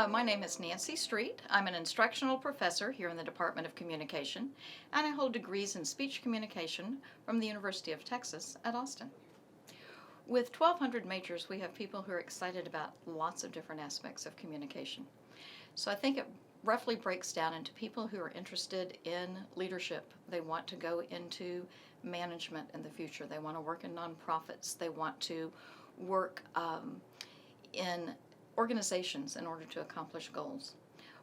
My name is Nancy Street. I'm an instructional professor here in the Department of Communication, and I hold degrees in speech communication from the University of Texas at Austin. With 1,200 majors, we have people who are excited about lots of different aspects of communication. So I think it roughly breaks down into people who are interested in leadership. They want to go into management in the future. They want to work in nonprofits. They want to work in organizations in order to accomplish goals.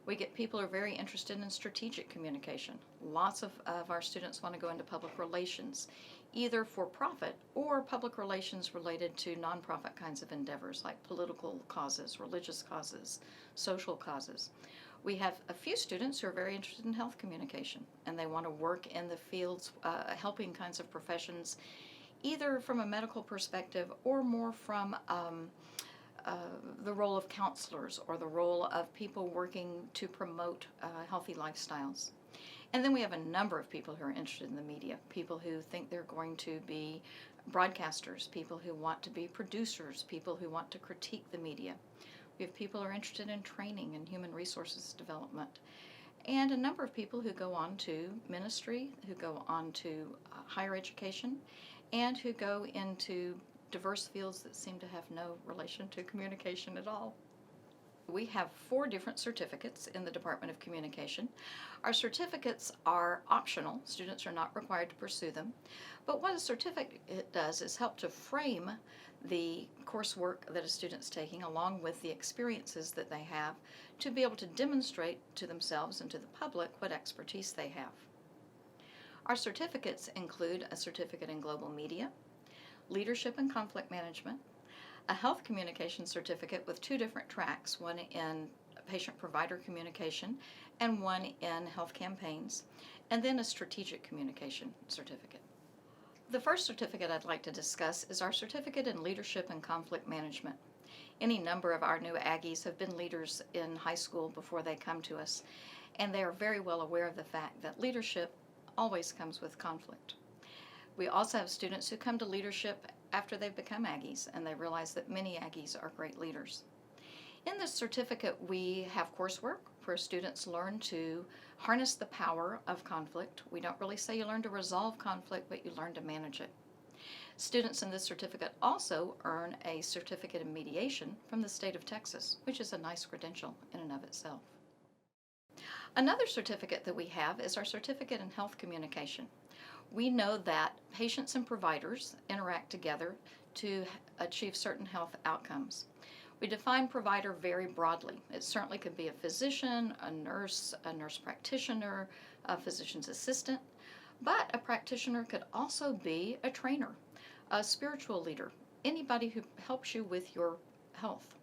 We get people who are very interested in strategic communication. Lots of our students want to go into public relations, either for profit or public relations related to nonprofit kinds of endeavors like political causes, religious causes, social causes. We have a few students who are very interested in health communication, and they want to work in the fields, helping kinds of professions, either from a medical perspective or more from the role of counselors or the role of people working to promote healthy lifestyles. And then we have a number of people who are interested in the media, people who think they're going to be broadcasters, people who want to be producers, people who want to critique the media. We have people who are interested in training and human resources development, and a number of people who go on to ministry, who go on to higher education, and who go into diverse fields that seem to have no relation to communication at all. We have 4 different certificates in the Department of Communication. Our certificates are optional. Students are not required to pursue them. But what a certificate does is help to frame the coursework that a student's taking along with the experiences that they have to be able to demonstrate to themselves and to the public what expertise they have. Our certificates include a certificate in global media, leadership and conflict management, a health communication certificate with 2 different tracks, one in patient-provider communication and one in health campaigns, and then a strategic communication certificate. The first certificate I'd like to discuss is our certificate in leadership and conflict management. Any number of our new Aggies have been leaders in high school before they come to us, and they are very well aware of the fact that leadership always comes with conflict. We also have students who come to leadership after they've become Aggies, and they realize that many Aggies are great leaders. In this certificate, we have coursework where students learn to harness the power of conflict. We don't really say you learn to resolve conflict, but you learn to manage it. Students in this certificate also earn a certificate in mediation from the state of Texas, which is a nice credential in and of itself. Another certificate that we have is our certificate in health communication. We know that patients and providers interact together to achieve certain health outcomes. We define provider very broadly. It certainly could be a physician, a nurse practitioner, a physician's assistant, but a practitioner could also be a trainer, a spiritual leader, anybody who helps you with your health.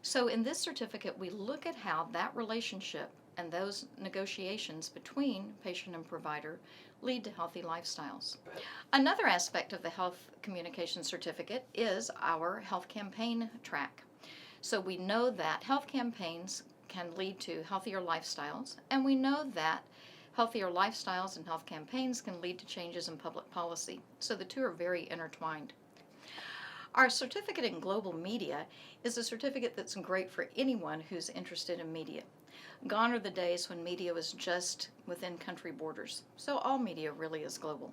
So in this certificate, we look at how that relationship and those negotiations between patient and provider lead to healthy lifestyles. Another aspect of the health communication certificate is our health campaign track. So we know that health campaigns can lead to healthier lifestyles, and we know that healthier lifestyles and health campaigns can lead to changes in public policy. So the 2 are very intertwined. Our certificate in global media is a certificate that's great for anyone who's interested in media. Gone are the days when media was just within country borders, so all media really is global.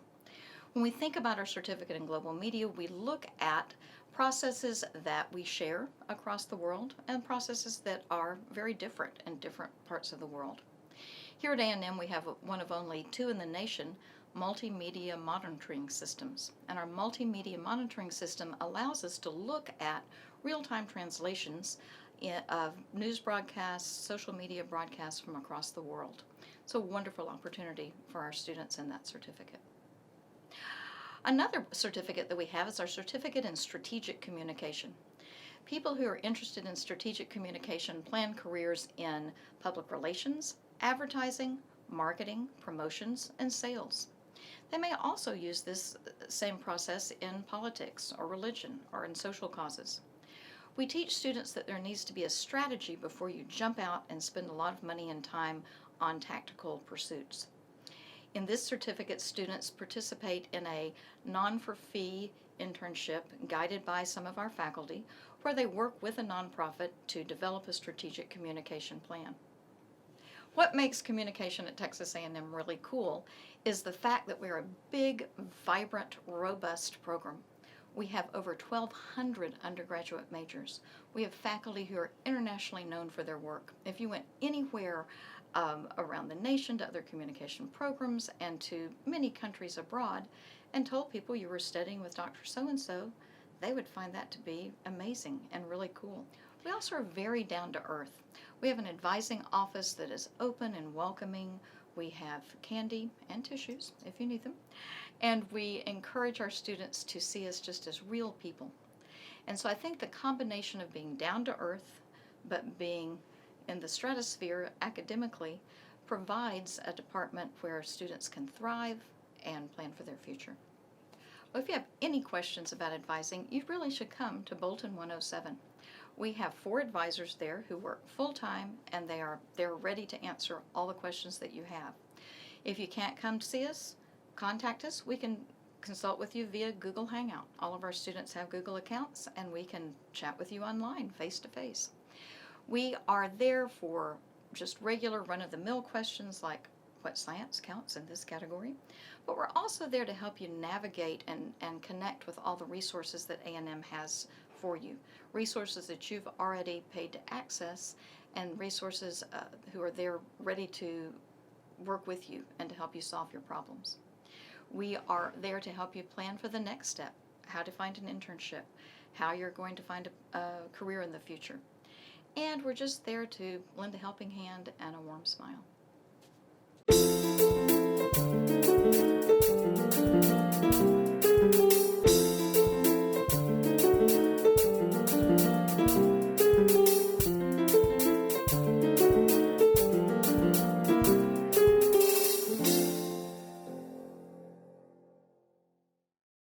When we think about our certificate in global media, we look at processes that we share across the world and processes that are very different in different parts of the world. Here at A&M, we have one of only 2 in the nation multimedia monitoring systems, and our multimedia monitoring system allows us to look at real-time translations of news broadcasts, social media broadcasts from across the world. It's a wonderful opportunity for our students in that certificate. Another certificate that we have is our certificate in strategic communication. People who are interested in strategic communication plan careers in public relations, advertising, marketing, promotions, and sales. They may also use this same process in politics or religion or in social causes. We teach students that there needs to be a strategy before you jump out and spend a lot of money and time on tactical pursuits. In this certificate, students participate in a non-for-fee internship guided by some of our faculty where they work with a nonprofit to develop a strategic communication plan. What makes communication at Texas A&M really cool is the fact that we're a big, vibrant, robust program. We have over 1,200 undergraduate majors. We have faculty who are internationally known for their work. If you went anywhere around the nation to other communication programs and to many countries abroad and told people you were studying with Dr. So-and-so, they would find that to be amazing and really cool. We also are very down to earth. We have an advising office that is open and welcoming. We have candy and tissues if you need them. And we encourage our students to see us just as real people. And so I think the combination of being down to earth but being in the stratosphere academically provides a department where students can thrive and plan for their future. Well, if you have any questions about advising, you really should come to Bolton 107. We have 4 advisors there who work full-time, and they're ready to answer all the questions that you have. If you can't come to see us, contact us. We can consult with you via Google Hangout. All of our students have Google accounts, and we can chat with you online, face-to-face. We are there for just regular run-of-the-mill questions like what science counts in this category, but we're also there to help you navigate and connect with all the resources that A&M has for you, resources that you've already paid to access, and resources who are there ready to work with you and to help you solve your problems. We are there to help you plan for the next step, how to find an internship, how you're going to find a career in the future. And we're just there to lend a helping hand and a warm smile.